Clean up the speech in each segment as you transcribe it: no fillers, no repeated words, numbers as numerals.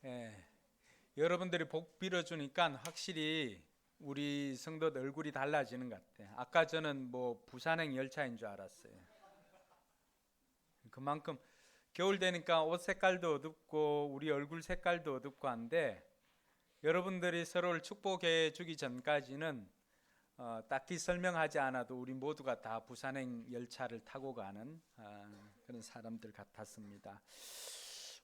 예, 여러분들이 복 빌어주니까 확실히 우리 성도들 얼굴이 달라지는 것 같아요. 아까 저는 뭐 부산행 열차인 줄 알았어요. 그만큼 겨울 되니까 옷 색깔도 어둡고 우리 얼굴 색깔도 어둡고 한데 여러분들이 서로를 축복해 주기 전까지는 딱히 설명하지 않아도 우리 모두가 다 부산행 열차를 타고 가는 그런 사람들 같았습니다.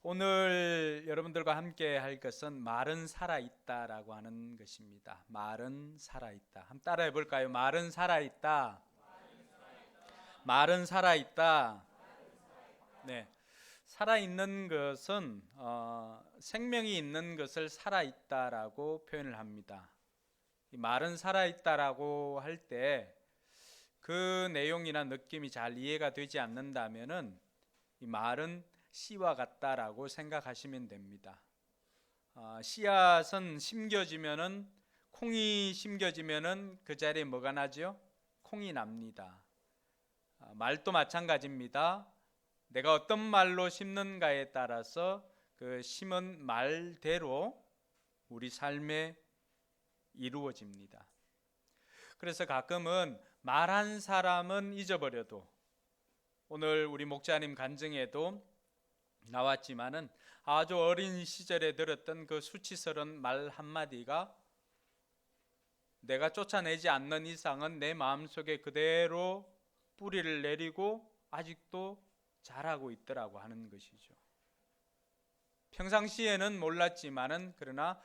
오늘 여러분들과 함께 할 것은 말은 살아있다라고 하는 것입니다. 말은 살아있다. 한번 따라해 볼까요? 말은 살아있다. 말은 살아있다. 네. 살아있는 것은 생명이 있는 것을 살아있다라고 표현을 합니다. 이 말은 살아있다라고 할 때 그 내용이나 느낌이 잘 이해가 되지 않는다면은 이 말은 씨와 같다라고 생각하시면 됩니다. 씨앗은 심겨지면은 콩이 심겨지면은 그 자리에 뭐가 나죠? 콩이 납니다. 말도 마찬가지입니다. 내가 어떤 말로 심는가에 따라서 그 심은 말대로 우리 삶에 이루어집니다. 그래서 가끔은 말한 사람은 잊어버려도 오늘 우리 목자님 간증에도 나왔지만은 아주 어린 시절에 들었던 그 수치스러운 말 한마디가 내가 쫓아내지 않는 이상은 내 마음속에 그대로 뿌리를 내리고 아직도 자라고 있더라고 하는 것이죠. 평상시에는 몰랐지만은 그러나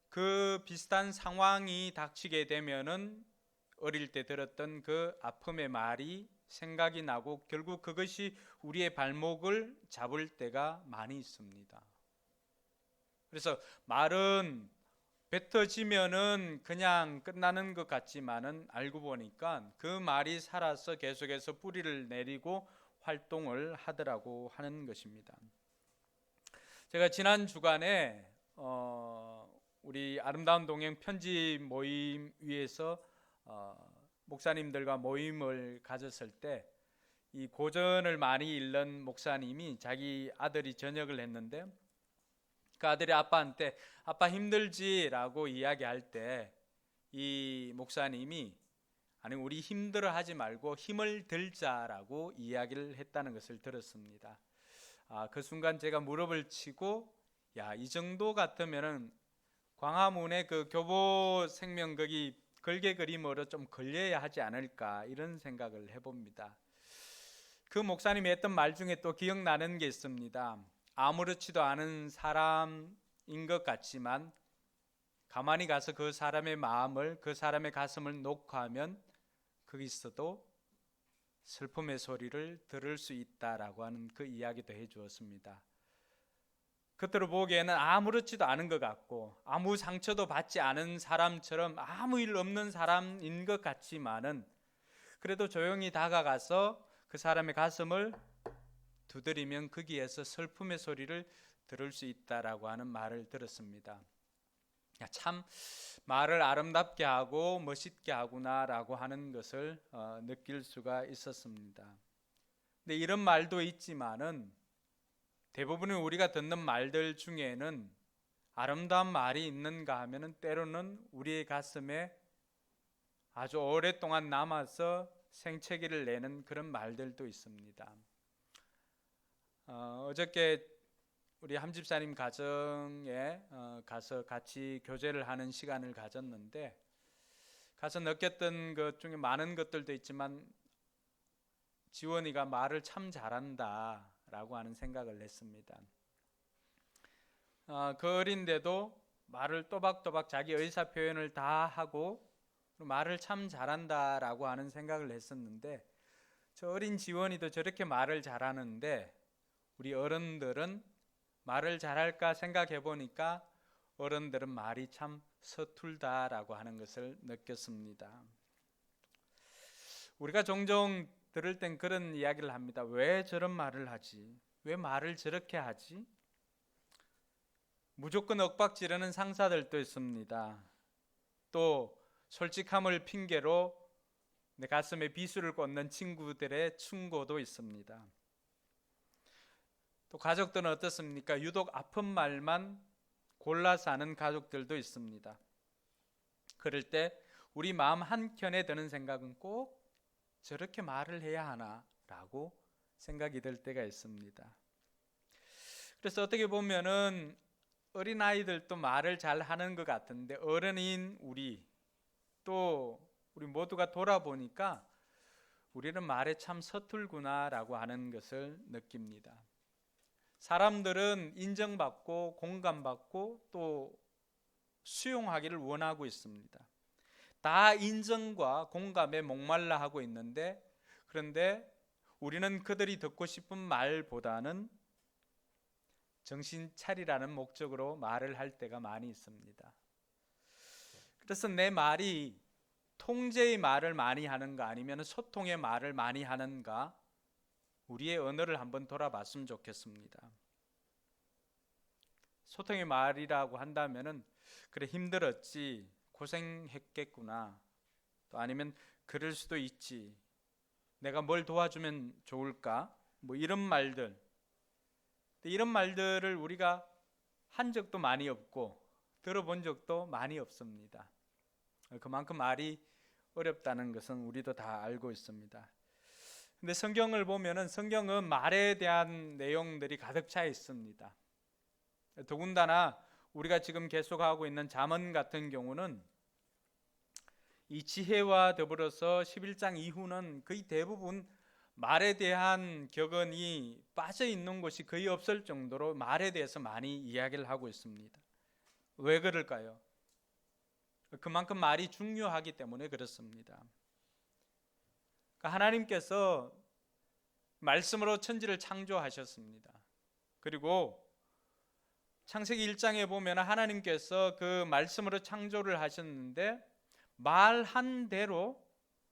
그 비슷한 상황이 닥치게 되면은 어릴 때 들었던 그 아픔의 말이 생각이 나고 결국 그것이 우리의 발목을 잡을 때가 많이 있습니다. 그래서 말은 뱉어지면은 그냥 끝나는 것 같지만은 알고 보니까 그 말이 살아서 계속해서 뿌리를 내리고 활동을 하더라고 하는 것입니다. 제가 지난 주간에 우리 아름다운 동행 편지 모임 위에서 목사님들과 모임을 가졌을 때 이 고전을 많이 읽는 목사님이 자기 아들이 전역을 했는데 그 아들이 아빠한테 아빠 힘들지라고 이야기할 때 이 목사님이 아니 우리 힘들어하지 말고 힘을 들자라고 이야기를 했다는 것을 들었습니다. 그 순간 제가 무릎을 치고 야, 이 정도 같으면은 광화문에 그 교보 생명 거기 걸개 그림으로 좀 걸려야 하지 않을까 이런 생각을 해봅니다. 그 목사님이 했던 말 중에 또 기억나는 게 있습니다. 아무렇지도 않은 사람인 것 같지만 가만히 가서 그 사람의 마음을 그 사람의 가슴을 녹화하면 거기서도 슬픔의 소리를 들을 수 있다라고 하는 그 이야기도 해주었습니다. 겉으로 보기에는 아무렇지도 않은 것 같고 아무 상처도 받지 않은 사람처럼 아무 일 없는 사람인 것 같지만은 그래도 조용히 다가가서 그 사람의 가슴을 두드리면 거기에서 슬픔의 소리를 들을 수 있다라고 하는 말을 들었습니다. 참 말을 아름답게 하고 멋있게 하구나라고 하는 것을 느낄 수가 있었습니다. 근데 이런 말도 있지만은 대부분의 우리가 듣는 말들 중에는 아름다운 말이 있는가 하면은 때로는 우리의 가슴에 아주 오랫동안 남아서 생채기를 내는 그런 말들도 있습니다. 어저께 우리 함집사님 가정에 가서 같이 교제를 하는 시간을 가졌는데 가서 느꼈던 것 중에 많은 것들도 있지만 지원이가 말을 참 잘한다 라고 하는 생각을 했습니다. 그 어린데도 말을 또박또박 자기 의사 표현을 다 하고 말을 참 잘한다 라고 하는 생각을 했었는데 저 어린 지원이도 저렇게 말을 잘하는데 우리 어른들은 말을 잘할까 생각해 보니까 어른들은 말이 참 서툴다라고 하는 것을 느꼈습니다. 우리가 종종 들을 땐 그런 이야기를 합니다. 왜 저런 말을 하지? 왜 말을 저렇게 하지? 무조건 윽박지르는 상사들도 있습니다. 또 솔직함을 핑계로 내 가슴에 비수를 꽂는 친구들의 충고도 있습니다. 또 가족들은 어떻습니까? 유독 아픈 말만 골라서 하는 가족들도 있습니다. 그럴 때 우리 마음 한켠에 드는 생각은 꼭 저렇게 말을 해야 하나라고 생각이 들 때가 있습니다. 그래서 어떻게 보면은 어린아이들도 말을 잘 하는 것 같은데 어른인 우리 모두가 돌아보니까 우리는 말에 참 서툴구나라고 하는 것을 느낍니다. 사람들은 인정받고 공감받고 또 수용하기를 원하고 있습니다. 다 인정과 공감에 목말라 하고 있는데, 그런데 우리는 그들이 듣고 싶은 말보다는 정신 차리라는 목적으로 말을 할 때가 많이 있습니다. 그래서 내 말이 통제의 말을 많이 하는가 아니면 소통의 말을 많이 하는가, 우리의 언어를 한번 돌아봤으면 좋겠습니다. 소통의 말이라고 한다면은 그래 힘들었지, 고생했겠구나, 또 아니면 그럴 수도 있지, 내가 뭘 도와주면 좋을까, 뭐 이런 말들. 이런 말들을 우리가 한 적도 많이 없고 들어본 적도 많이 없습니다. 그만큼 말이 어렵다는 것은 우리도 다 알고 있습니다. 근데 성경을 보면은 성경은 말에 대한 내용들이 가득 차 있습니다. 더군다나 우리가 지금 계속하고 있는 잠언 같은 경우는 이 지혜와 더불어서 11장 이후는 거의 대부분 말에 대한 격언이 빠져 있는 곳이 거의 없을 정도로 말에 대해서 많이 이야기를 하고 있습니다. 왜 그럴까요? 그만큼 말이 중요하기 때문에 그렇습니다. 하나님께서 말씀으로 천지를 창조하셨습니다. 그리고 창세기 1장에 보면 하나님께서 그 말씀으로 창조를 하셨는데 말한 대로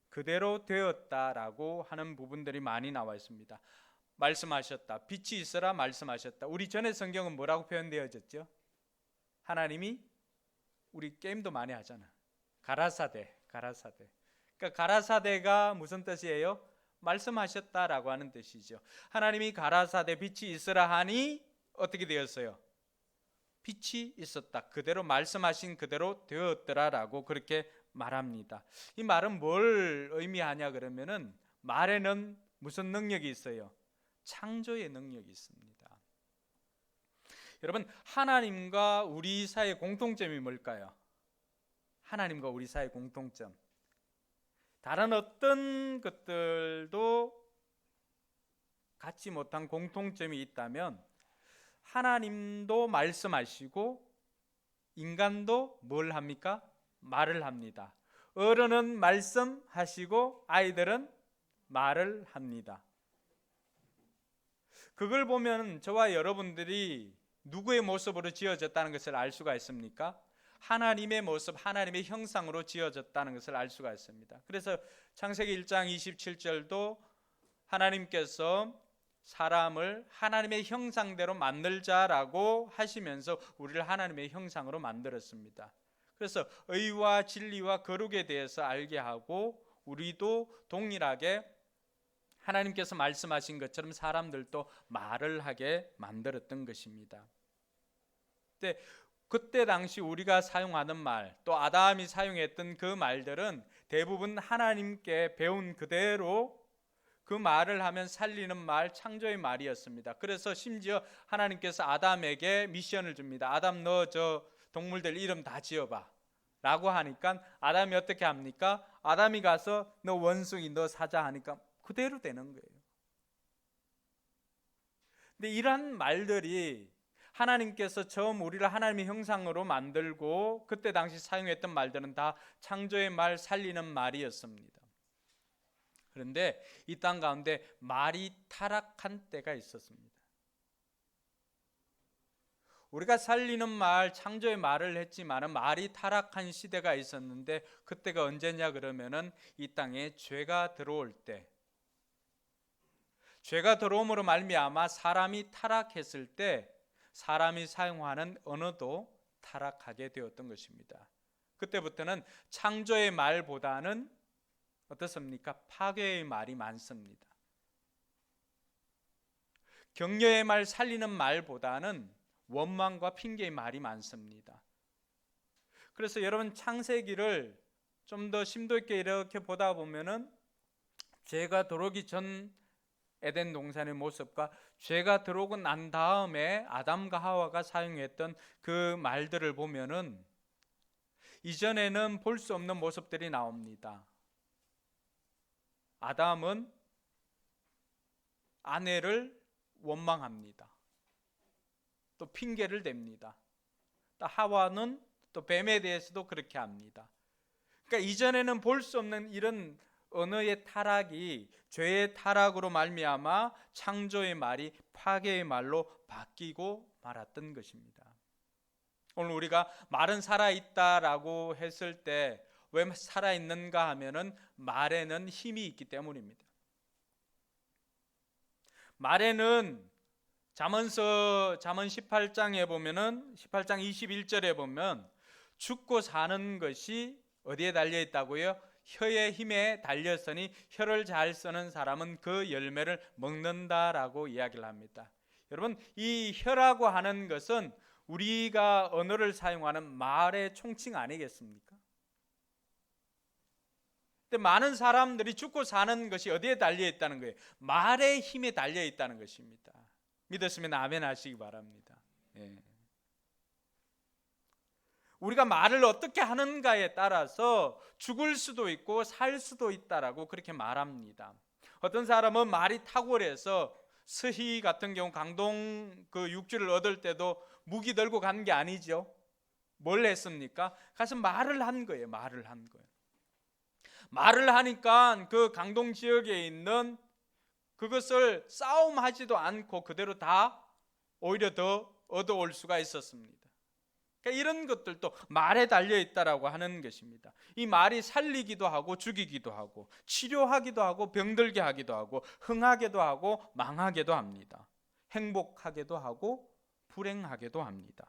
그대로 되었다라고 하는 부분들이 많이 나와 있습니다. 말씀하셨다, 빛이 있어라 말씀하셨다. 우리 전에 성경은 뭐라고 표현되어졌죠? 하나님이, 우리 게임도 많이 하잖아, 가라사대. 그러니까 가라사대가 무슨 뜻이에요? 말씀하셨다라고 하는 뜻이죠. 하나님이 가라사대 빛이 있으라 하니 어떻게 되었어요? 빛이 있었다, 그대로 말씀하신 그대로 되었더라라고 그렇게 말합니다. 이 말은 뭘 의미하냐 그러면은 말에는 무슨 능력이 있어요? 창조의 능력이 있습니다. 여러분, 하나님과 우리 사이의 공통점이 뭘까요? 하나님과 우리 사이의 공통점, 다른 어떤 것들도 갖지 못한 공통점이 있다면 하나님도 말씀하시고 인간도 뭘 합니까? 말을 합니다. 어른은 말씀하시고 아이들은 말을 합니다. 그걸 보면 저와 여러분들이 누구의 모습으로 지어졌다는 것을 알 수가 있습니까? 하나님의 모습, 하나님의 형상으로 지어졌다는 것을 알 수가 있습니다. 그래서 창세기 1장 27절도 하나님께서 사람을 하나님의 형상대로 만들자라고 하시면서 우리를 하나님의 형상으로 만들었습니다. 그래서 의와 진리와 거룩에 대해서 알게 하고 우리도 동일하게 하나님께서 말씀하신 것처럼 사람들도 말을 하게 만들었던 것입니다. 그때 당시 우리가 사용하는 말, 또 아담이 사용했던 그 말들은 대부분 하나님께 배운 그대로 그 말을 하면 살리는 말, 창조의 말이었습니다. 그래서 심지어 하나님께서 아담에게 미션을 줍니다. 아담, 너 저 동물들 이름 다 지어봐 라고 하니까 아담이 어떻게 합니까? 아담이 가서 너 원숭이, 너 사자 하니까 그대로 되는 거예요. 근데 이런 말들이 하나님께서 처음 우리를 하나님의 형상으로 만들고 그때 당시 사용했던 말들은 다 창조의 말, 살리는 말이었습니다. 그런데 이 땅 가운데 말이 타락한 때가 있었습니다. 우리가 살리는 말, 창조의 말을 했지만 말이 타락한 시대가 있었는데 그때가 언제냐 그러면은 이 땅에 죄가 들어올 때, 죄가 들어옴으로 말미암아 사람이 타락했을 때 사람이 사용하는 언어도 타락하게 되었던 것입니다. 그때부터는 창조의 말보다는 어떻습니까? 파괴의 말이 많습니다. 격려의 말, 살리는 말보다는 원망과 핑계의 말이 많습니다. 그래서 여러분 창세기를 좀 더 심도 있게 이렇게 보다 보면은 죄가 들어오기 전 에덴 동산의 모습과 죄가 들어오고 난 다음에 아담과 하와가 사용했던 그 말들을 보면은 이전에는 볼 수 없는 모습들이 나옵니다. 아담은 아내를 원망합니다. 또 핑계를 댑니다. 또 하와는 또 뱀에 대해서도 그렇게 합니다. 그러니까 이전에는 볼 수 없는 이런 언어의 타락이 죄의 타락으로 말미암아 창조의 말이 파괴의 말로 바뀌고 말았던 것입니다. 오늘 우리가 말은 살아있다라고 했을 때 왜 살아있는가 하면은 말에는 힘이 있기 때문입니다. 말에는 잠언 18장에 보면은 18장 21절에 보면 죽고 사는 것이 어디에 달려 있다고요? 혀의 힘에 달렸으니 혀를 잘 쓰는 사람은 그 열매를 먹는다라고 이야기를 합니다. 여러분, 이 혀라고 하는 것은 우리가 언어를 사용하는 말의 총칭 아니겠습니까? 근데 많은 사람들이 죽고 사는 것이 어디에 달려 있다는 거예요? 말의 힘에 달려 있다는 것입니다. 믿었으면 아멘 하시기 바랍니다. 예. 우리가 말을 어떻게 하는가에 따라서 죽을 수도 있고 살 수도 있다라고 그렇게 말합니다. 어떤 사람은 말이 탁월해서 스희 같은 경우 강동 그 육지를 얻을 때도 무기 들고 간 게 아니죠. 뭘 했습니까? 가서 말을 한 거예요. 말을 한 거예요. 말을 하니까 그 강동 지역에 있는 그것을 싸움하지도 않고 그대로 다 오히려 더 얻어올 수가 있었습니다. 그러니까 이런 것들도 말에 달려 있다라고 하는 것입니다. 이 말이 살리기도 하고 죽이기도 하고 치료하기도 하고 병들게 하기도 하고 흥하게도 하고 망하게도 합니다. 행복하게도 하고 불행하게도 합니다.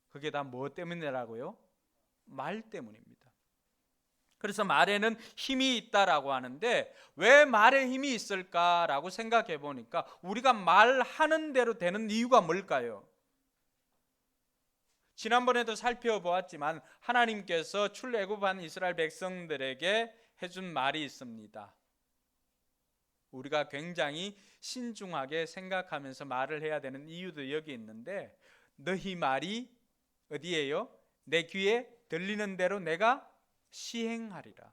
그게 다 뭐 때문이라고요? 말 때문입니다. 그래서 말에는 힘이 있다라고 하는데 왜 말에 힘이 있을까라고 생각해 보니까 우리가 말하는 대로 되는 이유가 뭘까요? 지난번에도 살펴보았지만 하나님께서 출애굽한 이스라엘 백성들에게 해준 말이 있습니다. 우리가 굉장히 신중하게 생각하면서 말을 해야 되는 이유도 여기 있는데 너희 말이 어디에요? 내 귀에 들리는 대로 내가 시행하리라.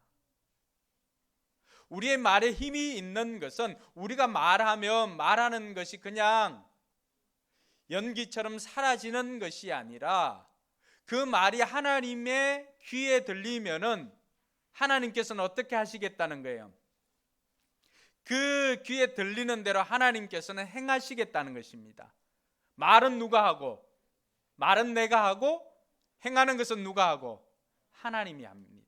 우리의 말에 힘이 있는 것은 우리가 말하면 말하는 것이 그냥 연기처럼 사라지는 것이 아니라 그 말이 하나님의 귀에 들리면은 하나님께서는 어떻게 하시겠다는 거예요? 그 귀에 들리는 대로 하나님께서는 행하시겠다는 것입니다. 말은 누가 하고 말은 내가 하고 행하는 것은 누가 하고 하나님이 합니다.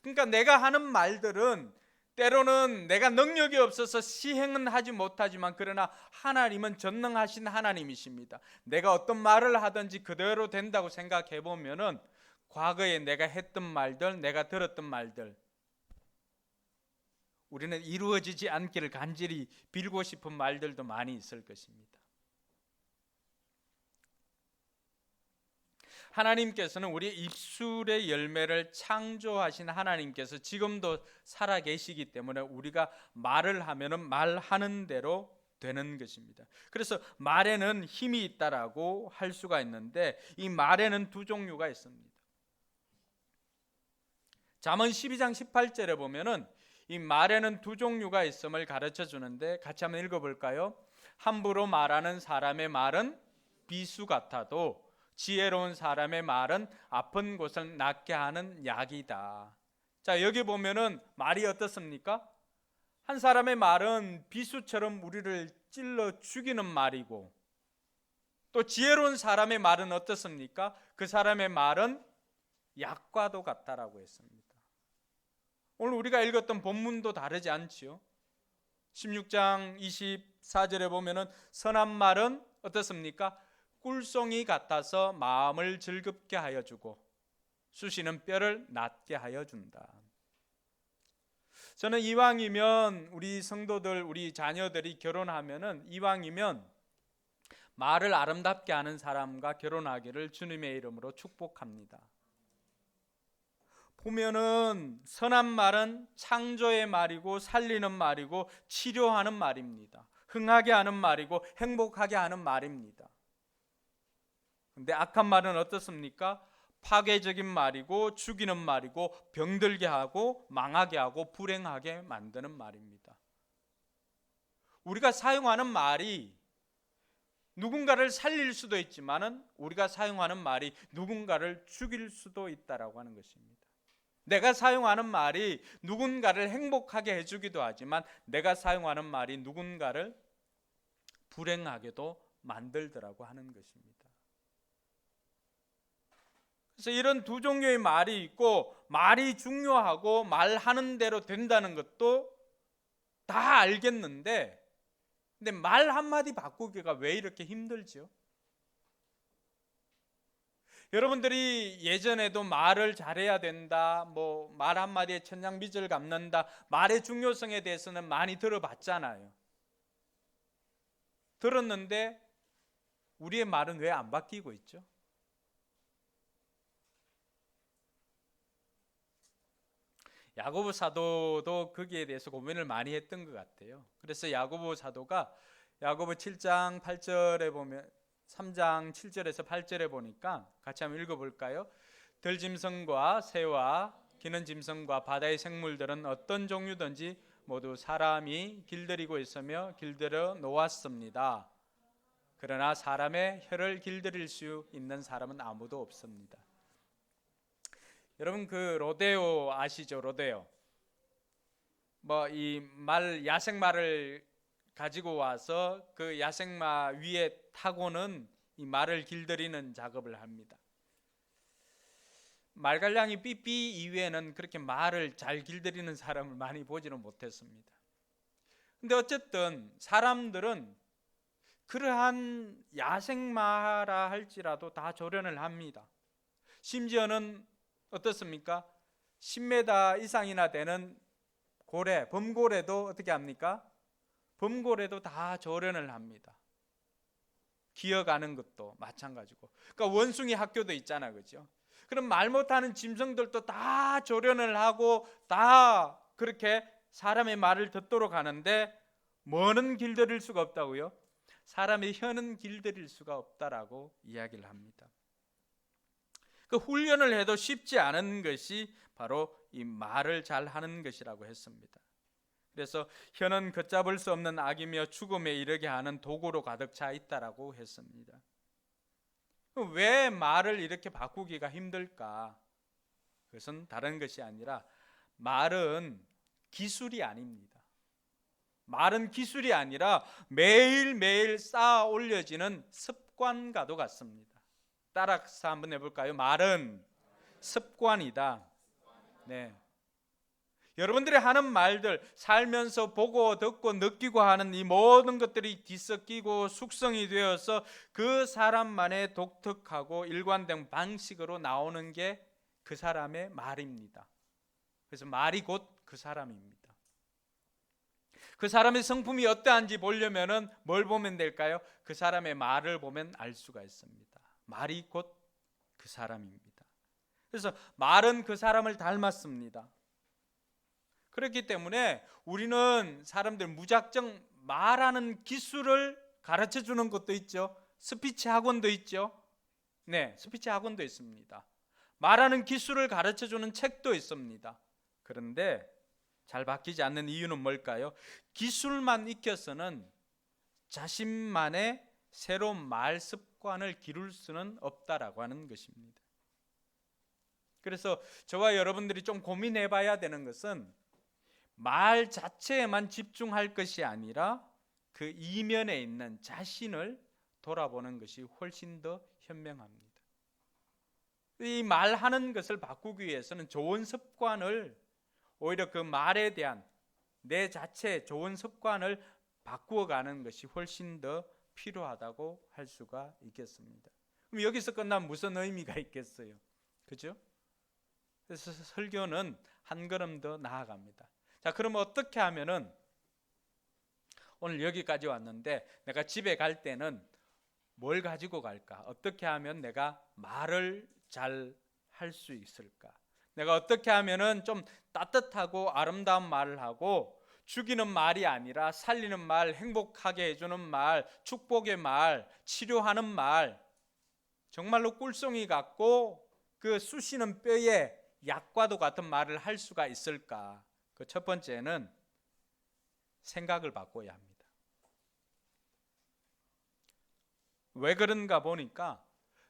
그러니까 내가 하는 말들은 때로는 내가 능력이 없어서 시행은 하지 못하지만 그러나 하나님은 전능하신 하나님이십니다. 내가 어떤 말을 하든지 그대로 된다고 생각해 보면은 과거에 내가 했던 말들, 내가 들었던 말들 우리는 이루어지지 않기를 간절히 빌고 싶은 말들도 많이 있을 것입니다. 하나님께서는 우리 입술의 열매를 창조하신 하나님께서 지금도 살아 계시기 때문에 우리가 말을 하면은 말하는 대로 되는 것입니다. 그래서 말에는 힘이 있다라고 할 수가 있는데 이 말에는 두 종류가 있습니다. 잠언 12장 18절에 보면은 이 말에는 두 종류가 있음을 가르쳐 주는데 같이 한번 읽어볼까요? 함부로 말하는 사람의 말은 비수 같아도 지혜로운 사람의 말은 아픈 곳을 낫게 하는 약이다. 자, 여기 보면은 말이 어떻습니까? 한 사람의 말은 비수처럼 우리를 찔러 죽이는 말이고 또 지혜로운 사람의 말은 어떻습니까? 그 사람의 말은 약과도 같다라고 했습니다. 오늘 우리가 읽었던 본문도 다르지 않지요. 16장 24절에 보면은 선한 말은 어떻습니까? 꿀송이 같아서 마음을 즐겁게 하여 주고 쑤시는 뼈를 낫게 하여 준다. 저는 이왕이면 우리 성도들, 우리 자녀들이 결혼하면은 이왕이면 말을 아름답게 하는 사람과 결혼하기를 주님의 이름으로 축복합니다. 보면은 선한 말은 창조의 말이고 살리는 말이고 치료하는 말입니다. 흥하게 하는 말이고 행복하게 하는 말입니다. 근데 악한 말은 어떻습니까? 파괴적인 말이고 죽이는 말이고 병들게 하고 망하게 하고 불행하게 만드는 말입니다. 우리가 사용하는 말이 누군가를 살릴 수도 있지만은 우리가 사용하는 말이 누군가를 죽일 수도 있다라고 하는 것입니다. 내가 사용하는 말이 누군가를 행복하게 해주기도 하지만 내가 사용하는 말이 누군가를 불행하게도 만들더라고 하는 것입니다. 그래서 이런 두 종류의 말이 있고 말이 중요하고 말하는 대로 된다는 것도 다 알겠는데 근데 말 한마디 바꾸기가 왜 이렇게 힘들죠? 여러분들이 예전에도 말을 잘해야 된다, 뭐 말 한마디에 천냥빚을 갚는다, 말의 중요성에 대해서는 많이 들어봤잖아요. 들었는데 우리의 말은 왜 안 바뀌고 있죠? 야고보 사도도 거기에 대해서 고민을 많이 했던 것 같아요. 그래서 야고보 사도가 야고보 7장 8절에 보면 3장 7절에서 8절에 보니까 같이 한번 읽어볼까요? 들짐승과 새와 기는 짐승과 바다의 생물들은 어떤 종류든지 모두 사람이 길들이고 있으며 길들여 놓았습니다. 그러나 사람의 혀를 길들일 수 있는 사람은 아무도 없습니다. 여러분 그 로데오 아시죠? 로데오. 뭐 이 말 야생마를 가지고 와서 그 야생마 위에 타고는 이 말을 길들이는 작업을 합니다. 말갈량이 삐삐 이외에는 그렇게 말을 잘 길들이는 사람을 많이 보지는 못했습니다. 근데 어쨌든 사람들은 그러한 야생마라 할지라도 다 조련을 합니다. 심지어는 어떻습니까? 10m 이상이나 되는 고래, 범고래도 어떻게 합니까? 범고래도 다 조련을 합니다. 기어가는 것도 마찬가지고. 그러니까 원숭이 학교도 있잖아, 그죠? 그럼 말 못하는 짐승들도 다 조련을 하고 다 그렇게 사람의 말을 듣도록 하는데 뭐는 길들일 수가 없다고요? 사람의 혀는 길들일 수가 없다라고 이야기를 합니다. 그 훈련을 해도 쉽지 않은 것이 바로 이 말을 잘 하는 것이라고 했습니다. 그래서 혀는 걷잡을 수 없는 악이며 죽음에 이르게 하는 도구로 가득 차 있다라고 했습니다. 왜 말을 이렇게 바꾸기가 힘들까? 그것은 다른 것이 아니라 말은 기술이 아닙니다. 말은 기술이 아니라 매일매일 쌓아 올려지는 습관과도 같습니다. 따라서 한번 해볼까요? 말은 습관이다. 네. 여러분들이 하는 말들, 살면서 보고 듣고 느끼고 하는 이 모든 것들이 뒤섞이고 숙성이 되어서 그 사람만의 독특하고 일관된 방식으로 나오는 게 그 사람의 말입니다. 그래서 말이 곧 그 사람입니다. 그 사람의 성품이 어떠한지 보려면은 뭘 보면 될까요? 그 사람의 말을 보면 알 수가 있습니다. 말이 곧 그 사람입니다. 그래서 말은 그 사람을 닮았습니다. 그렇기 때문에 우리는 사람들 무작정 말하는 기술을 가르쳐 주는 것도 있죠. 스피치 학원도 있죠. 네, 스피치 학원도 있습니다. 말하는 기술을 가르쳐 주는 책도 있습니다. 그런데 잘 바뀌지 않는 이유는 뭘까요? 기술만 익혀서는 자신만의 새로운 말 습관을 기를 수는 없다라고 하는 것입니다. 그래서 저와 여러분들이 좀 고민해 봐야 되는 것은 말 자체에만 집중할 것이 아니라 그 이면에 있는 자신을 돌아보는 것이 훨씬 더 현명합니다. 이 말하는 것을 바꾸기 위해서는 좋은 습관을, 오히려 그 말에 대한 내 자체의 좋은 습관을 바꾸어가는 것이 훨씬 더 필요하다고 할 수가 있겠습니다. 그럼 여기서 끝나면 무슨 의미가 있겠어요? 그죠? 그래서 설교는 한 걸음 더 나아갑니다. 자, 그럼 어떻게 하면은 오늘 여기까지 왔는데 내가 집에 갈 때는 뭘 가지고 갈까? 어떻게 하면 내가 말을 잘 할 수 있을까? 내가 어떻게 하면은 좀 따뜻하고 아름다운 말을 하고 죽이는 말이 아니라 살리는 말, 행복하게 해주는 말, 축복의 말, 치료하는 말, 정말로 꿀송이 같고 그 쑤시는 뼈에 약과도 같은 말을 할 수가 있을까? 그 첫 번째는 생각을 바꿔야 합니다. 왜 그런가 보니까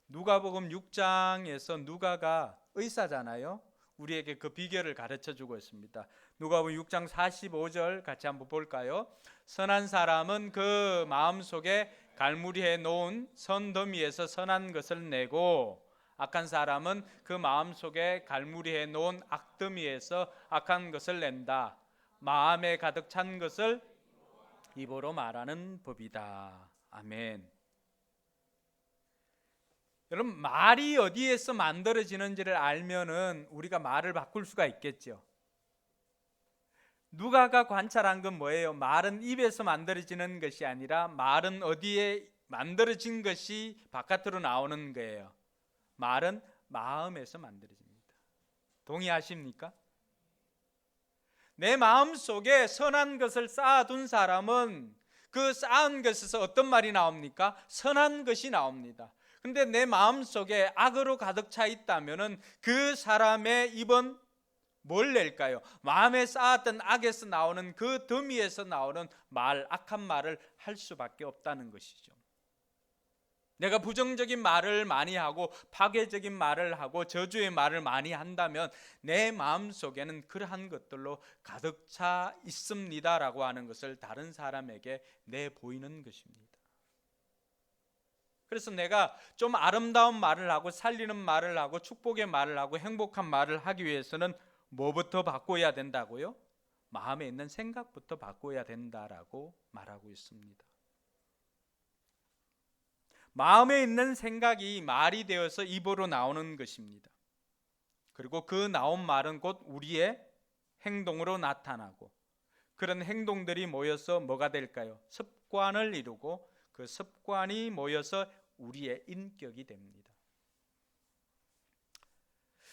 누가복음 6장에서 누가가 의사잖아요. 우리에게 그 비결을 가르쳐 주고 있습니다. 누가복음 6장 45절 같이 한번 볼까요? 선한 사람은 그 마음속에 갈무리해 놓은 선더미에서 선한 것을 내고 악한 사람은 그 마음속에 갈무리해 놓은 악더미에서 악한 것을 낸다. 마음에 가득 찬 것을 입으로 말하는 법이다. 아멘. 여러분, 말이 어디에서 만들어지는지를 알면은 우리가 말을 바꿀 수가 있겠죠. 누가가 관찰한 건 뭐예요? 말은 입에서 만들어지는 것이 아니라 말은 어디에 만들어진 것이 바깥으로 나오는 거예요. 말은 마음에서 만들어집니다. 동의하십니까? 내 마음 속에 선한 것을 쌓아둔 사람은 그 쌓은 것에서 어떤 말이 나옵니까? 선한 것이 나옵니다. 근데 내 마음속에 악으로 가득 차 있다면은 그 사람의 입은 뭘 낼까요? 마음에 쌓았던 악에서 나오는 그 더미에서 나오는 말, 악한 말을 할 수밖에 없다는 것이죠. 내가 부정적인 말을 많이 하고 파괴적인 말을 하고 저주의 말을 많이 한다면 내 마음속에는 그러한 것들로 가득 차 있습니다라고 하는 것을 다른 사람에게 내보이는 것입니다. 그래서 내가 좀 아름다운 말을 하고 살리는 말을 하고 축복의 말을 하고 행복한 말을 하기 위해서는 뭐부터 바꿔야 된다고요? 마음에 있는 생각부터 바꿔야 된다라고 말하고 있습니다. 마음에 있는 생각이 말이 되어서 입으로 나오는 것입니다. 그리고 그 나온 말은 곧 우리의 행동으로 나타나고 그런 행동들이 모여서 뭐가 될까요? 습관을 이루고 그 습관이 모여서 우리의 인격이 됩니다.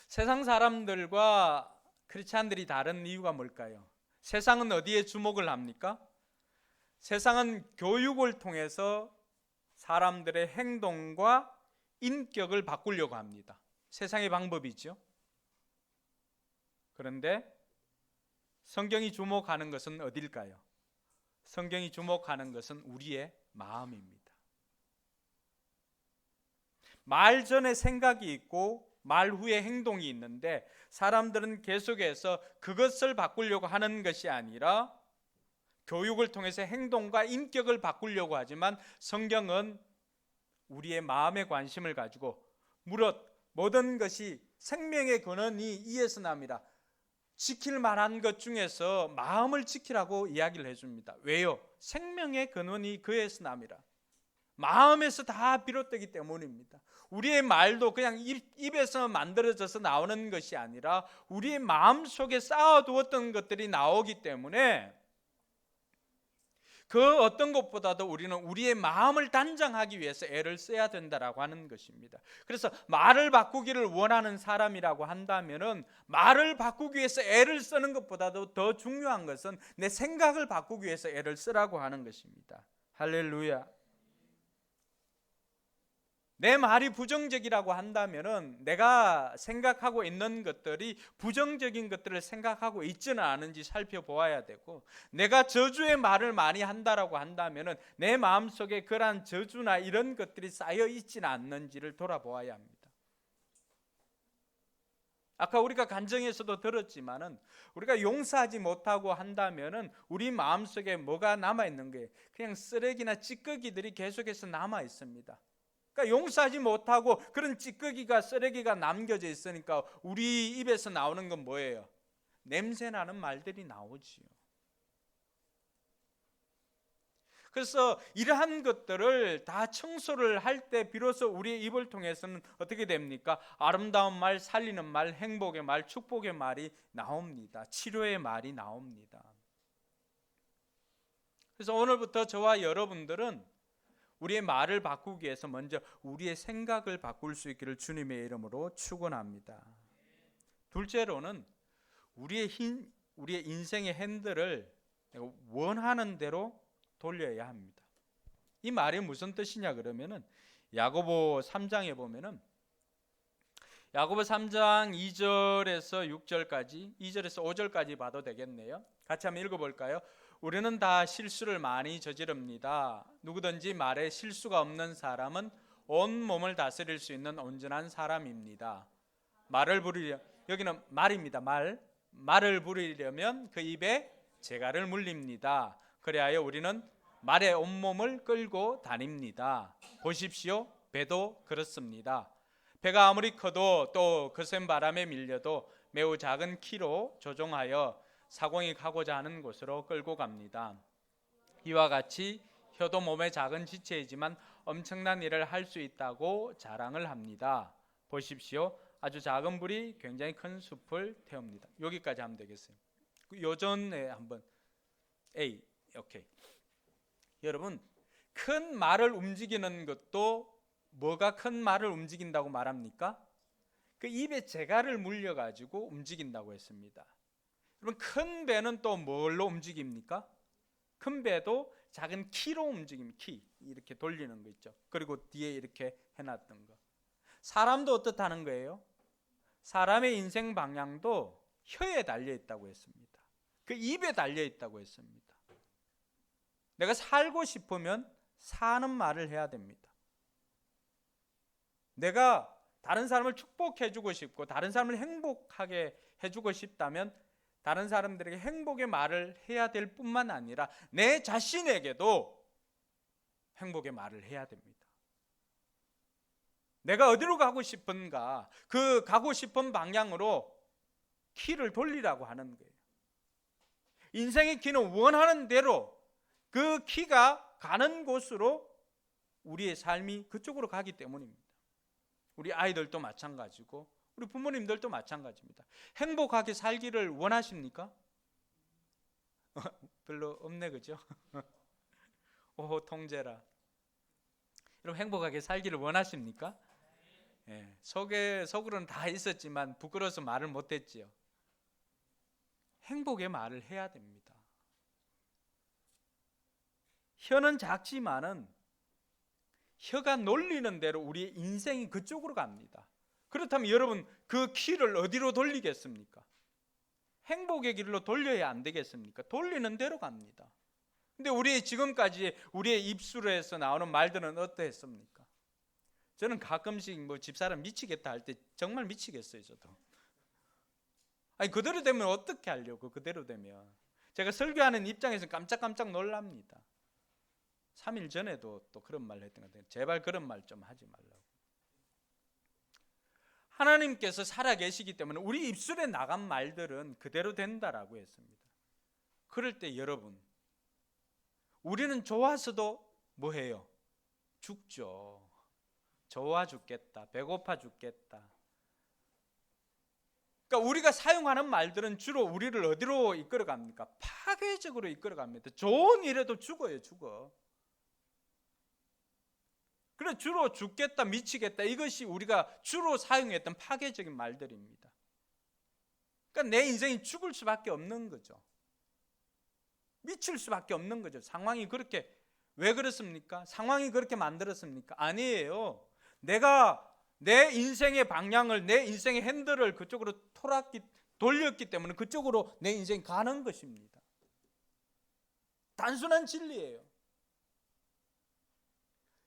세상 사람들과 크리스찬들이 다른 이유가 뭘까요? 세상은 어디에 주목을 합니까? 세상은 교육을 통해서 사람들의 행동과 인격을 바꾸려고 합니다. 세상의 방법이죠. 그런데 성경이 주목하는 것은 어딜까요? 성경이 주목하는 것은 우리의 마음입니다. 말 전에 생각이 있고 말 후에 행동이 있는데 사람들은 계속해서 그것을 바꾸려고 하는 것이 아니라 교육을 통해서 행동과 인격을 바꾸려고 하지만 성경은 우리의 마음에 관심을 가지고 무릇 모든 것이 생명의 근원이 이에서 납니다. 지킬 만한 것 중에서 마음을 지키라고 이야기를 해줍니다. 왜요? 생명의 근원이 그에서 납니다. 마음에서 다 비롯되기 때문입니다. 우리의 말도 그냥 입에서 만들어져서 나오는 것이 아니라 우리의 마음속에 쌓아두었던 것들이 나오기 때문에 그 어떤 것보다도 우리는 우리의 마음을 단장하기 위해서 애를 써야 된다라고 하는 것입니다. 그래서 말을 바꾸기를 원하는 사람이라고 한다면은 말을 바꾸기 위해서 애를 쓰는 것보다도 더 중요한 것은 내 생각을 바꾸기 위해서 애를 쓰라고 하는 것입니다. 할렐루야. 내 말이 부정적이라고 한다면은 내가 생각하고 있는 것들이 부정적인 것들을 생각하고 있지는 않은지 살펴보아야 되고, 내가 저주의 말을 많이 한다라고 한다면은 내 마음속에 그러한 저주나 이런 것들이 쌓여 있지는 않는지를 돌아보아야 합니다. 아까 우리가 간증에서도 들었지만은 우리가 용서하지 못하고 한다면은 우리 마음속에 뭐가 남아 있는 거예요? 그냥 쓰레기나 찌꺼기들이 계속해서 남아 있습니다. 그러니까 용서하지 못하고 그런 찌꺼기가 쓰레기가 남겨져 있으니까 우리 입에서 나오는 건 뭐예요? 냄새나는 말들이 나오지요. 그래서 이러한 것들을 다 청소를 할 때 비로소 우리의 입을 통해서는 어떻게 됩니까? 아름다운 말, 살리는 말, 행복의 말, 축복의 말이 나옵니다. 치료의 말이 나옵니다. 그래서 오늘부터 저와 여러분들은 우리의 말을 바꾸기 위해서 먼저 우리의 생각을 바꿀 수 있기를 주님의 이름으로 축원합니다. 둘째로는 우리의 인생의 핸들을 내가 원하는 대로 돌려야 합니다. 이 말이 무슨 뜻이냐 그러면은 야고보 3장에 보면은 야고보 3장 2절에서 6절까지, 2절에서 5절까지 봐도 되겠네요. 같이 한번 읽어볼까요? 우리는 다 실수를 많이 저지릅니다. 누구든지 말에 실수가 없는 사람은 온 몸을 다스릴 수 있는 온전한 사람입니다. 말을 부리려, 여기는 말입니다. 말을 부리려면 그 입에 재갈을 물립니다. 그래야 우리는 말에 온몸을 끌고 다닙니다. 보십시오. 배도 그렇습니다. 배가 아무리 커도 또 거센 바람에 밀려도 매우 작은 키로 조종하여 사공이 가고자 하는 곳으로 끌고 갑니다. 이와 같이 혀도 몸의 작은 지체이지만 엄청난 일을 할 수 있다고 자랑을 합니다. 보십시오. 아주 작은 불이 굉장히 큰 숲을 태웁니다. 여기까지 하면 되겠어요. 요전에 한번 오케이. 여러분, 큰 말을 움직이는 것도 뭐가 큰 말을 움직인다고 말합니까? 그 입에 재갈을 물려가지고 움직인다고 했습니다. 여러분, 큰 배는 또 뭘로 움직입니까? 큰 배도 작은 키로 움직입니다. 키 이렇게 돌리는 거 있죠. 그리고 뒤에 이렇게 해놨던 거. 사람도 어떻다는 거예요? 사람의 인생 방향도 혀에 달려 있다고 했습니다. 그 입에 달려 있다고 했습니다. 내가 살고 싶으면 사는 말을 해야 됩니다. 내가 다른 사람을 축복해주고 싶고 다른 사람을 행복하게 해주고 싶다면 다른 사람들에게 행복의 말을 해야 될 뿐만 아니라 내 자신에게도 행복의 말을 해야 됩니다. 내가 어디로 가고 싶은가, 그 가고 싶은 방향으로 키를 돌리라고 하는 거예요. 인생의 키는 원하는 대로 그 키가 가는 곳으로 우리의 삶이 그쪽으로 가기 때문입니다. 우리 아이들도 마찬가지고 우리 부모님들도 마찬가지입니다. 행복하게 살기를 원하십니까? 별로 없네, 그죠? 오, 통제라. 여러분, 행복하게 살기를 원하십니까? 예, 속으로는 다 있었지만 부끄러워서 말을 못했지요. 행복의 말을 해야 됩니다. 혀는 작지만은 혀가 놀리는 대로 우리의 인생이 그쪽으로 갑니다. 그렇다면 여러분, 그 키를 어디로 돌리겠습니까? 행복의 길로 돌려야 안 되겠습니까? 돌리는 대로 갑니다. 근데 우리의 지금까지 우리의 입술에서 나오는 말들은 어떠했습니까? 저는 가끔씩 뭐 집사람 미치겠다 할 때 정말 미치겠어요, 저도. 아니, 그대로 되면 어떻게 하려고, 그대로 되면. 제가 설교하는 입장에서 깜짝깜짝 놀랍니다. 3일 전에도 또 그런 말을 했던 것 같아요. 제발 그런 말 좀 하지 말라고. 하나님께서 살아계시기 때문에 우리 입술에 나간 말들은 그대로 된다라고 했습니다. 그럴 때 여러분, 우리는 좋아서도 뭐 해요? 죽죠. 좋아 죽겠다, 배고파 죽겠다. 그러니까 우리가 사용하는 말들은 주로 우리를 어디로 이끌어갑니까? 파괴적으로 이끌어갑니다. 좋은 일에도 죽어요, 죽어. 그래, 주로 죽겠다, 미치겠다, 이것이 우리가 주로 사용했던 파괴적인 말들입니다. 그러니까 내 인생이 죽을 수밖에 없는 거죠. 미칠 수밖에 없는 거죠. 상황이 그렇게, 왜 그렇습니까? 상황이 그렇게 만들었습니까? 아니에요. 내가 내 인생의 방향을, 내 인생의 핸들을 그쪽으로 돌렸기 때문에 그쪽으로 내 인생이 가는 것입니다. 단순한 진리예요.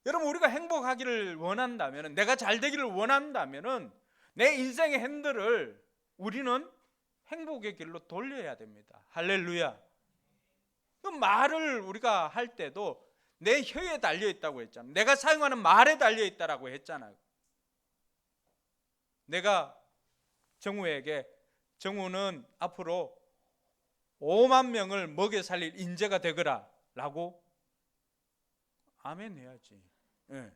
여러분, 우리가 행복하기를 원한다면, 내가 잘 되기를 원한다면 내 인생의 핸들을 우리는 행복의 길로 돌려야 됩니다. 할렐루야. 그 말을 우리가 할 때도 내 혀에 달려있다고 했잖아요. 내가 사용하는 말에 달려있다라고 했잖아요. 내가 정우에게, 정우는 앞으로 5만 명을 먹여 살릴 인재가 되거라 라고 아멘 해야지. 예.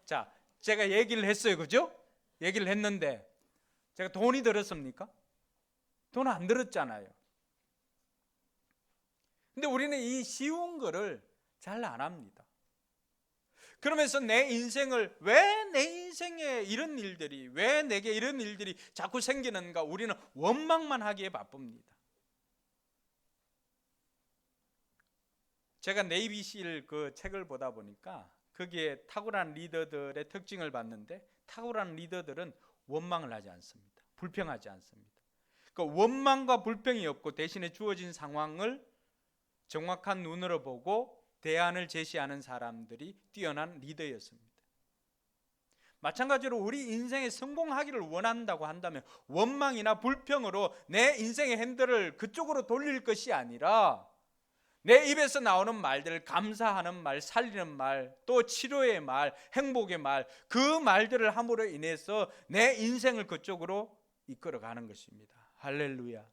자, 제가 얘기를 했어요, 그죠? 얘기를 했는데 제가 돈이 들었습니까? 돈 안 들었잖아요. 근데 우리는 이 쉬운 거를 잘 안 합니다. 그러면서 내 인생을, 왜 내 인생에 이런 일들이, 왜 내게 이런 일들이 자꾸 생기는가, 우리는 원망만 하기에 바쁩니다. 제가 네이비실 그 책을 보다 보니까 거기에 탁월한 리더들의 특징을 봤는데, 탁월한 리더들은 원망을 하지 않습니다. 불평하지 않습니다. 그러니까 원망과 불평이 없고 대신에 주어진 상황을 정확한 눈으로 보고 대안을 제시하는 사람들이 뛰어난 리더였습니다. 마찬가지로 우리 인생에 성공하기를 원한다고 한다면 원망이나 불평으로 내 인생의 핸들을 그쪽으로 돌릴 것이 아니라 내 입에서 나오는 말들, 감사하는 말, 살리는 말, 또 치료의 말, 행복의 말, 그 말들을 함으로 인해서 내 인생을 그쪽으로 이끌어가는 것입니다. 할렐루야.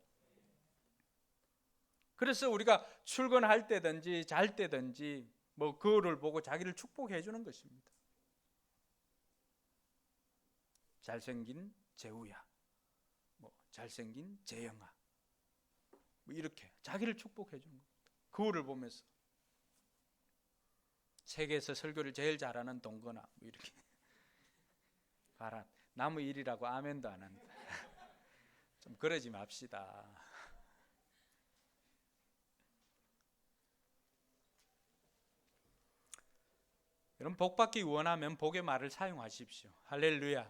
그래서 우리가 출근할 때든지 잘 때든지 뭐 그거를 보고 자기를 축복해 주는 것입니다. 잘생긴 재우야, 뭐 잘생긴 재영아, 뭐 이렇게 자기를 축복해 주는 겁니다. 그거를 보면서 세계에서 설교를 제일 잘하는 동건아, 뭐 이렇게 봐라. 나무 일이라고 아멘도 안 한다. 좀 그러지 맙시다. 여러분, 복받기 원하면 복의 말을 사용하십시오. 할렐루야.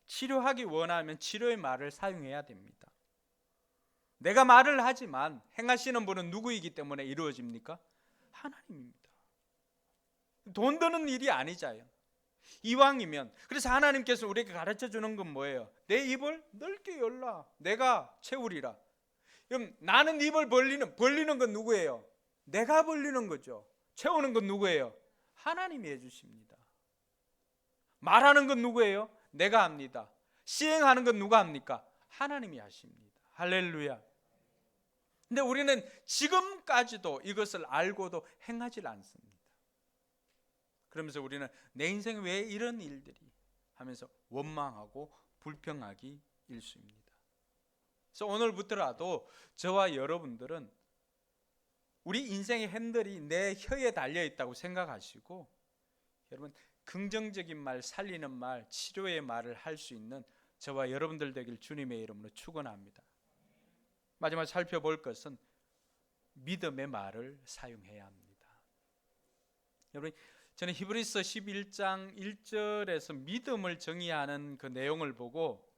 치료하기 원하면 치료의 말을 사용해야 됩니다. 내가 말을 하지만 행하시는 분은 누구이기 때문에 이루어집니까? 하나님입니다. 돈 드는 일이 아니잖아요. 이왕이면. 그래서 하나님께서 우리에게 가르쳐 주는 건 뭐예요? 내 입을 넓게 열라. 내가 채우리라. 그럼 나는 입을 벌리는 건 누구예요? 내가 벌리는 거죠. 채우는 건 누구예요? 하나님이 해주십니다. 말하는 건 누구예요? 내가 합니다. 시행하는 건 누가 합니까? 하나님이 하십니다. 할렐루야. 근데 우리는 지금까지도 이것을 알고도 행하지 않습니다. 그러면서 우리는 내 인생에 왜 이런 일들이 하면서 원망하고 불평하기 일쑤입니다. 그래서 오늘부터라도 저와 여러분들은 우리 인생의 핸들이 내 혀에 달려 있다고 생각하시고, 여러분 긍정적인 말, 살리는 말, 치료의 말을 할 수 있는 저와 여러분들 되길 주님의 이름으로 축원합니다. 마지막 살펴볼 것은 믿음의 말을 사용해야 합니다. 여러분, 저는 히브리서 11장 1절에서 믿음을 정의하는 그 내용을 보고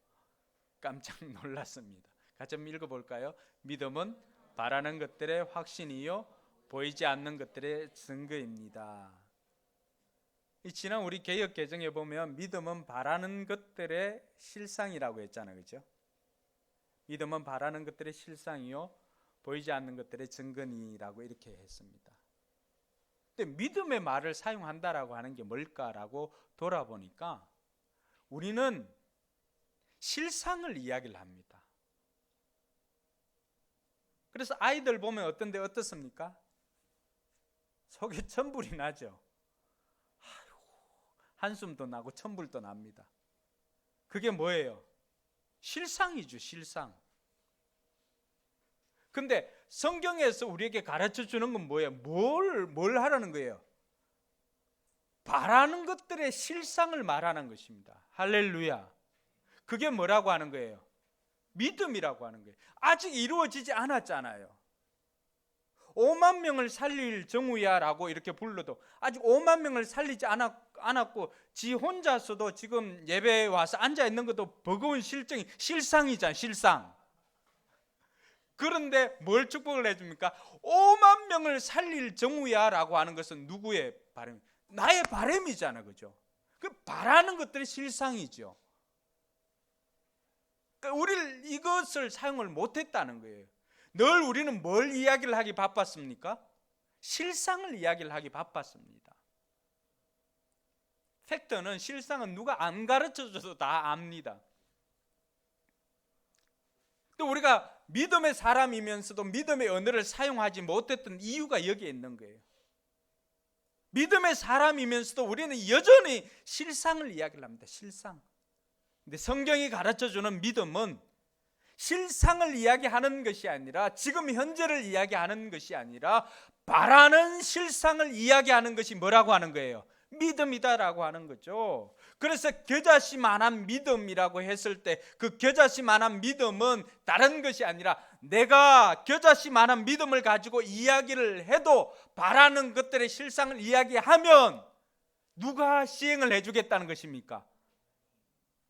깜짝 놀랐습니다. 같이 한번 읽어볼까요? 믿음은 바라는 것들의 확신이요 보이지 않는 것들의 증거입니다. 지난 우리 개역 개정에 보면 믿음은 바라는 것들의 실상이라고 했잖아요, 그렇죠? 믿음은 바라는 것들의 실상이요 보이지 않는 것들의 증거니라고 이렇게 했습니다. 근데 믿음의 말을 사용한다라고 하는 게 뭘까라고 돌아보니까 우리는 실상을 이야기를 합니다. 그래서 아이들 보면 어떤데 어떻습니까? 속에 천불이 나죠. 한숨도 나고 천불도 납니다. 그게 뭐예요? 실상이죠, 실상. 근데 성경에서 우리에게 가르쳐 주는 건 뭐예요? 뭘 하라는 거예요? 바라는 것들의 실상을 말하는 것입니다. 할렐루야. 그게 뭐라고 하는 거예요? 믿음이라고 하는 거예요. 아직 이루어지지 않았잖아요. 5만 명을 살릴 정우야라고 이렇게 불러도 아직 5만 명을 살리지 않았고 지 혼자서도 지금 예배에 와서 앉아 있는 것도 버거운 실상이잖아요. 실상. 그런데 뭘 축복을 해줍니까? 5만 명을 살릴 정우야라고 하는 것은 누구의 바람? 나의 바람이잖아, 그죠? 그 바라는 것들이 실상이죠. 그러니까 우리를 이것을 사용을 못했다는 거예요. 늘 우리는 뭘 이야기를 하기 바빴습니까? 실상을 이야기를 하기 바빴습니다. 팩트는, 실상은 누가 안 가르쳐줘도 다 압니다. 또 우리가 믿음의 사람이면서도 믿음의 언어를 사용하지 못했던 이유가 여기에 있는 거예요. 믿음의 사람이면서도 우리는 여전히 실상을 이야기를 합니다. 실상. 근데 성경이 가르쳐주는 믿음은 실상을 이야기하는 것이 아니라, 지금 현재를 이야기하는 것이 아니라 바라는 실상을 이야기하는 것이 뭐라고 하는 거예요? 믿음이다라고 하는 거죠. 그래서 겨자씨만한 믿음이라고 했을 때 그 겨자씨만한 믿음은 다른 것이 아니라, 내가 겨자씨만한 믿음을 가지고 이야기를 해도 바라는 것들의 실상을 이야기하면 누가 시행을 해주겠다는 것입니까?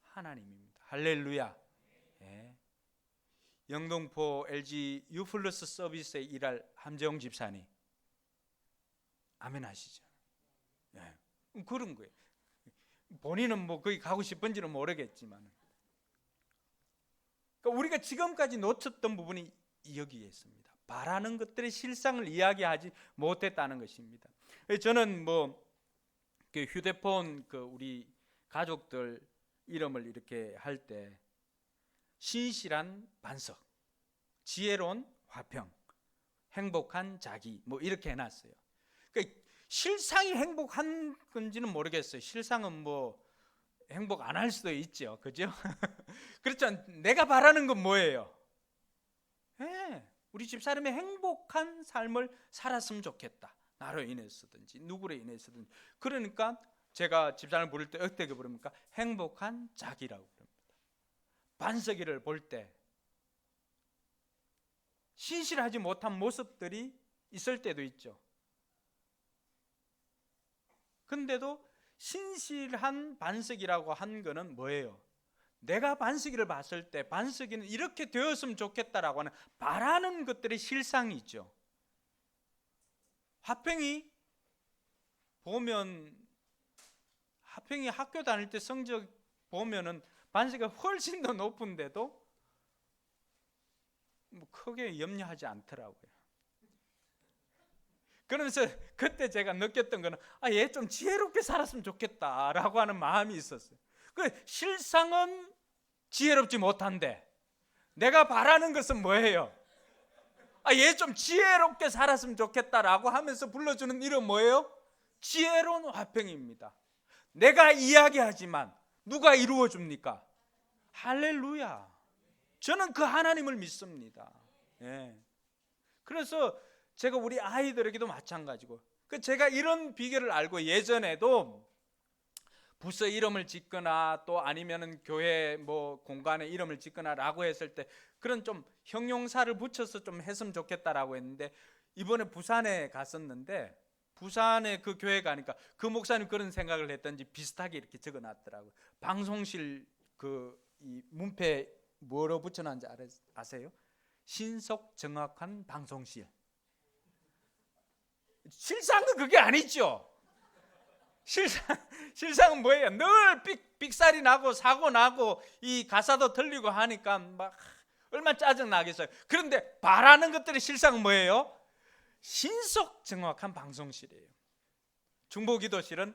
하나님입니다. 할렐루야. 예. 영등포 LG U+ 서비스에 일할 함재용 집사님, 아멘 하시죠? 예. 그런 거예요. 본인은 뭐 거기 가고 싶은지는 모르겠지만, 그러니까 우리가 지금까지 놓쳤던 부분이 여기에 있습니다. 바라는 것들의 실상을 이야기하지 못했다는 것입니다. 저는 뭐 그 휴대폰 우리 가족들 이름을 이렇게 할 때 신실한 반석, 지혜로운 화평, 행복한 자기, 뭐 이렇게 해놨어요. 그러니까 실상이 행복한 건지는 모르겠어요. 실상은 뭐 행복 안 할 수도 있죠, 그죠? 그렇죠. 내가 바라는 건 뭐예요? 네, 우리 집사람이 행복한 삶을 살았으면 좋겠다. 나로 인해서든지 누구로 인해서든지. 그러니까 제가 집사람을 부를 때 어떻게 부릅니까? 행복한 자기라고 부릅니다. 반석이를 볼 때 신실하지 못한 모습들이 있을 때도 있죠. 근데도 신실한 반석이라고 한 거는 뭐예요? 내가 반석이를 봤을 때 반석이는 이렇게 되었으면 좋겠다라고 하는 바라는 것들의 실상이 있죠. 화평이 학교 다닐 때 성적 보면은 반석이가 훨씬 더 높은데도 뭐 크게 염려하지 않더라고요. 그러면서 그때 제가 느꼈던 거는, 얘 좀 지혜롭게 살았으면 좋겠다라고 하는 마음이 있었어요. 그 실상은 지혜롭지 못한데 내가 바라는 것은 뭐예요? 얘 좀 지혜롭게 살았으면 좋겠다라고 하면서 불러주는 이름 뭐예요? 지혜로운 화평입니다. 내가 이야기하지만 누가 이루어 줍니까? 할렐루야. 저는 그 하나님을 믿습니다. 예. 그래서 제가 우리 아이들에게도 마찬가지고, 제가 이런 비결을 알고 예전에도 부서 이름을 짓거나 또 아니면은 교회 뭐 공간에 이름을 짓거나라고 했을 때 그런 좀 형용사를 붙여서 좀 했으면 좋겠다라고 했는데, 이번에 부산에 갔었는데 부산에 그 교회 가니까 그 목사님 그런 생각을 했던지 비슷하게 이렇게 적어놨더라고요. 방송실 이 문패 뭐로 붙여놨는지 아세요? 신속 정확한 방송실. 실상은 그게 아니죠. 실상은 뭐예요? 늘 삑살이 나고 사고 나고 이 가사도 틀리고 하니까 막 얼마나 짜증 나겠어요. 그런데 바라는 것들의 실상은 뭐예요? 신속 정확한 방송실이에요. 중보 기도실은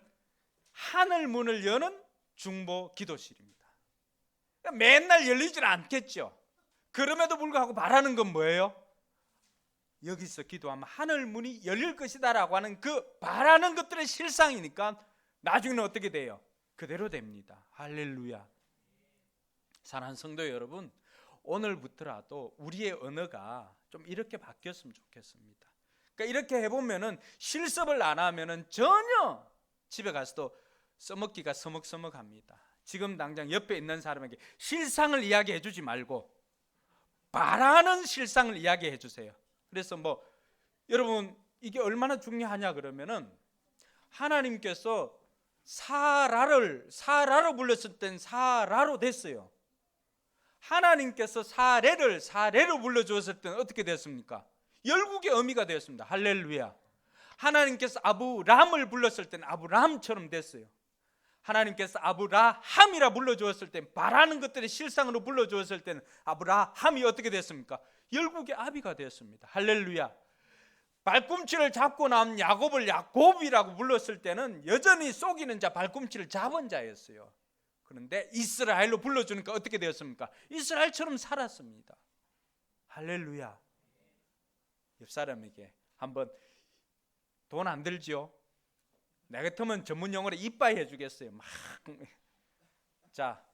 하늘 문을 여는 중보 기도실입니다. 맨날 열리질 않겠죠. 그럼에도 불구하고 바라는 건 뭐예요? 여기서 기도하면 하늘 문이 열릴 것이다라고 하는 그 바라는 것들의 실상이니까 나중에는 어떻게 돼요? 그대로 됩니다. 할렐루야. 사랑하는 성도 여러분, 오늘부터라도 우리의 언어가 좀 이렇게 바뀌었으면 좋겠습니다. 그러니까 이렇게 해보면은 실습을 안 하면은 전혀 집에 가서도 써먹기가 서먹서먹합니다. 지금 당장 옆에 있는 사람에게 실상을 이야기해 주지 말고 바라는 실상을 이야기해 주세요. 그래서 뭐 여러분 이게 얼마나 중요하냐 그러면은, 하나님께서 사라로 불렀을 땐 사라로 됐어요. 하나님께서 사례로 불러주었을 때는 어떻게 됐습니까? 열국의 어미가 되었습니다. 할렐루야. 하나님께서 아브람을 불렀을 때는 아브람처럼 됐어요. 하나님께서 아브라함이라 불러주었을 때, 바라는 것들의 실상으로 불러주었을 때는 아브라함이 어떻게 됐습니까? 열국의 아비가 되었습니다. 할렐루야. 발꿈치를 잡고 난 야곱을 야곱이라고 불렀을 때는 여전히 속이는 자, 발꿈치를 잡은 자였어요. 그런데 이스라엘로 불러주니까 어떻게 되었습니까? 이스라엘처럼 살았습니다. 할렐루야. 옆 사람에게 한번, 돈 안 들지요? 내 같으면 전문 용어로 이빠이 해주겠어요. 막. 자,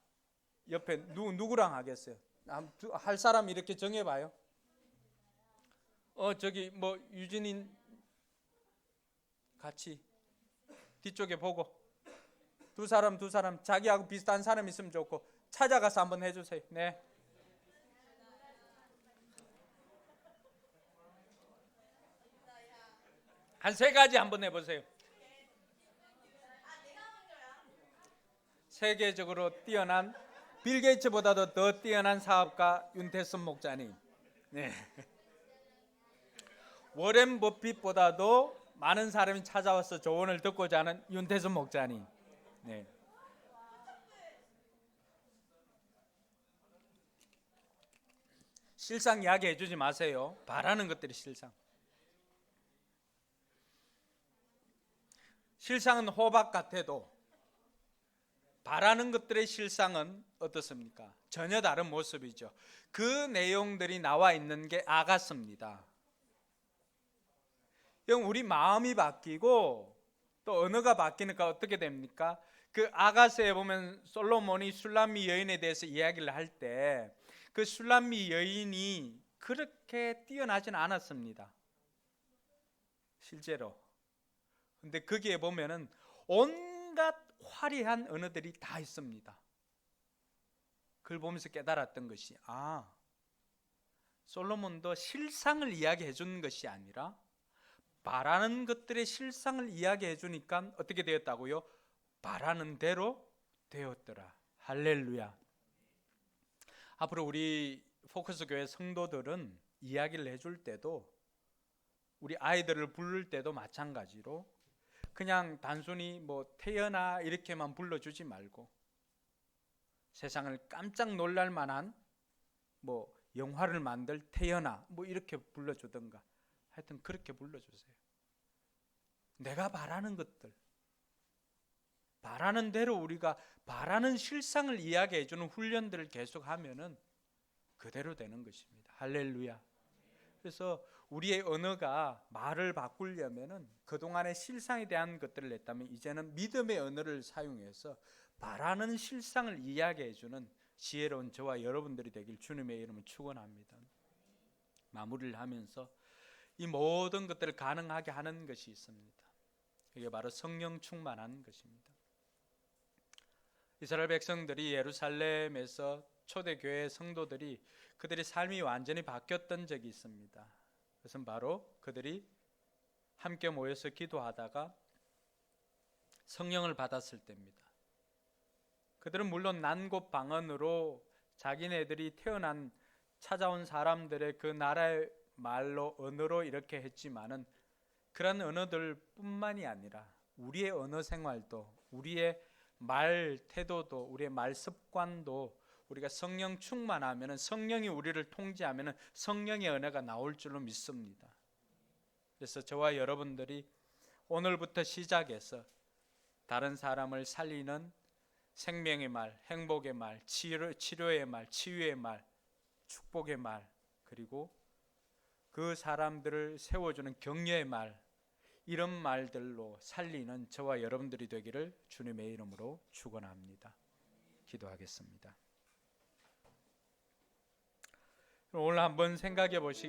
옆에 누구랑 하겠어요? 할 사람 이렇게 정해봐요. 저기 뭐 유진인 같이 뒤쪽에 보고 두 사람 자기하고 비슷한 사람 있으면 좋고 찾아가서 한번 해주세요. 네. 한 세 가지 한번 해보세요. 세계적으로 뛰어난 빌 게이츠보다도 더 뛰어난 사업가 윤태선 목사님. 네. 워렌 버핏보다도 많은 사람이 찾아와서 조언을 듣고자 하는 윤태선 목사님. 네. 실상 이야기 해주지 마세요. 바라는 것들이 실상. 실상은 호박 같아도 바라는 것들의 실상은 어떻습니까? 전혀 다른 모습이죠. 그 내용들이 나와 있는 게 아가스입니다. 우리 마음이 바뀌고 또 언어가 바뀌니까 어떻게 됩니까? 그 아가스에 보면 솔로몬이 술람미 여인에 대해서 이야기를 할 때 그 술람미 여인이 그렇게 뛰어나진 않았습니다. 실제로. 근데 거기에 보면은 온갖 화려한 언어들이 다 있습니다. 그걸 보면서 깨달았던 것이 솔로몬도 실상을 이야기해 주는 것이 아니라 바라는 것들의 실상을 이야기해 주니까 어떻게 되었다고요? 바라는 대로 되었더라. 할렐루야. 앞으로 우리 포커스 교회 성도들은 이야기를 해줄 때도 우리 아이들을 부를 때도 마찬가지로 그냥 단순히 뭐 태연아 이렇게만 불러주지 말고 세상을 깜짝 놀랄 만한 뭐 영화를 만들 태연아 뭐 이렇게 불러주든가 하여튼 그렇게 불러주세요. 내가 바라는 것들 바라는 대로 우리가 바라는 실상을 이야기해 주는 훈련들을 계속하면은 그대로 되는 것입니다. 할렐루야. 그래서 우리의 언어가 말을 바꾸려면은 그동안의 실상에 대한 것들을 냈다면 이제는 믿음의 언어를 사용해서 바라는 실상을 이야기해 주는 지혜로운 저와 여러분들이 되길 주님의 이름으로 축원합니다. 마무리를 하면서 이 모든 것들을 가능하게 하는 것이 있습니다. 이게 바로 성령 충만한 것입니다. 이스라엘 백성들이 예루살렘에서 초대교회 성도들이 그들의 삶이 완전히 바뀌었던 적이 있습니다. 그것은 바로 그들이 함께 모여서 기도하다가 성령을 받았을 때입니다. 그들은 물론 난곳방언으로 자기네들이 태어난 찾아온 사람들의 그 나라의 말로 언어로 이렇게 했지만은 그런 언어들 뿐만이 아니라 우리의 언어 생활도 우리의 말 태도도 우리의 말 습관도 우리가 성령 충만하면 성령이 우리를 통제하면 성령의 은혜가 나올 줄로 믿습니다. 그래서 저와 여러분들이 오늘부터 시작해서 다른 사람을 살리는 생명의 말, 행복의 말, 치료의 말, 치유의 말, 축복의 말, 그리고 그 사람들을 세워주는 격려의 말, 이런 말들로 살리는 저와 여러분들이 되기를 주님의 이름으로 축원합니다. 기도하겠습니다. 오늘 한번 생각해 보시기